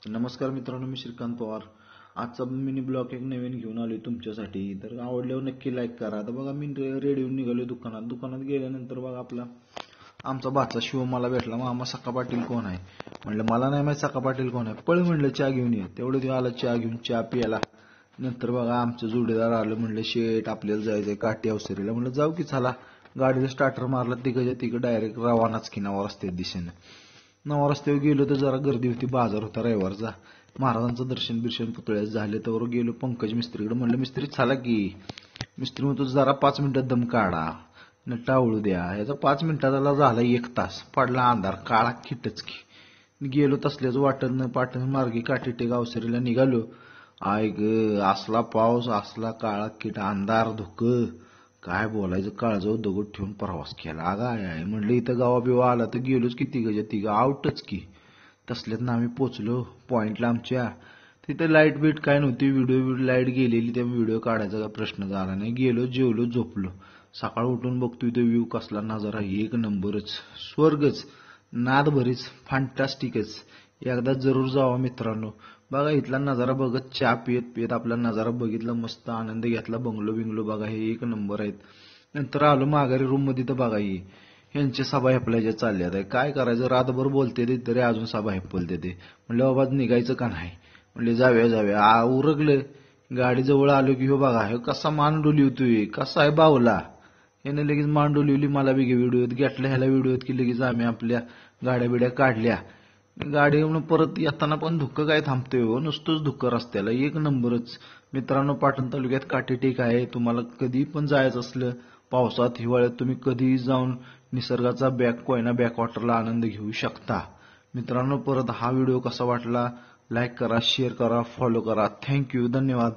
नमस्कार मित्रांनो, मी श्रीकांत पवार. आजचा मिनी ब्लॉग एक नवीन घेऊन आलोय तुमच्यासाठी. तर आवडल्यावर नक्की लाईक करा. आता बघा, मी रेडिओ निघालोय दुकानात गेल्यानंतर बघा आपला आमचा भाचा शिव मला भेटला. मामा सखा पाटील कोण आहे म्हणलं, मला नाही माहिती सखा पाटील कोण आहे. पळ म्हणलं चहा घेऊन ये. तेवढं तो आला चहा घेऊन, चहा प्यायला. नंतर बघा आमचं जोडीदार आलं. म्हणलं शेट आपल्याला जायचंय काठी अवसरीला. म्हणलं जाऊ की चला. गाडीला स्टार्टर मारला, तिकडे डायरेक्ट रवानाच की नवा रस्त्याच्या दिशेनं. नवा रस्त्यावर गेलो तर जरा गर्दी होती, बाजार होता रविवारचा. महाराजांचं दर्शन पुतळ्यात झाले. तर गेलो पंकज मिस्त्रीकडे. म्हणलं मिस्त्री चला की. मिस्त्री म्हणतो जरा 5 मिनिटात दम काढा, न टावळू द्या. ह्याचा 5 मिनिटाला झाला 1 तास. पडला अंधार, काळा किटच की. गेलो तसल्याच पाटण मार्गी काठी गावसरीला निघालो. आय ग, असला पाऊस, असला काळा किट, अंधार धुक, काय बोलायचं. काळजावर दगड ठेवून प्रवास केला. अगं आहे म्हणलं, इथं गावा बिवा आला तर गेलोच की तिघं आउटच की. तसल्यात आम्ही पोचलो पॉइंटला आमच्या. तिथे लाईट बीट काय नव्हती. व्हिडिओ लाईट गेलेली, त्या व्हिडिओ काढायचा काय प्रश्न झाला नाही. गेलो, जेवलो, झोपलो. सकाळ उठून बघतो इथं व्ह्यू कसला नजारा, एक नंबरच, स्वर्गच, नाद भरीच, फॅन्टास्टिकच. एकदा जरूर जावा मित्रांनो. बघा इथला नजारा बघत, चहा पियत पियत आपला नजारा बघितला, मस्त आनंद घेतला. बंगलो बिंगलो बघा, हे एक नंबर आहेत. नंतर आलो माघारी रूम मध्ये. तर बघा ही यांच्या सभा हेपल्याच्या चालल्यात आहे. काय करायचं, रातभर बोलते ते तरी अजून सभा हेपलते ते. म्हणलं बाबा निघायचं का नाही. म्हणले जाऊया. उरगलं. गाडी जवळ आलो की हो बघा, हे कसा मान डोलिवतोय, कसा आहे बावला. याने लगेच मान डोलिवली. मला बी व्हिडिओत घेतल्या, ह्याला व्हिडिओत की लगेच आम्ही आपल्या गाड्या बिड्या काढल्या. गाडी परत येताना पण धुक्क काय थांबतोय हो, नुसतंच धुक्क रस्त्याला, एक नंबरच. मित्रांनो, पाटण तालुक्यात काटेटेक आहे. तुम्हाला कधी पण जायचं असलं पावसात हिवाळ्यात, तुम्ही कधीही जाऊन निसर्गाचा कोयना बॅकवॉटरला आनंद घेऊ शकता. मित्रांनो, परत हा व्हिडिओ कसा वाटला लाईक करा, शेअर करा, फॉलो करा. थँक्यू, धन्यवाद.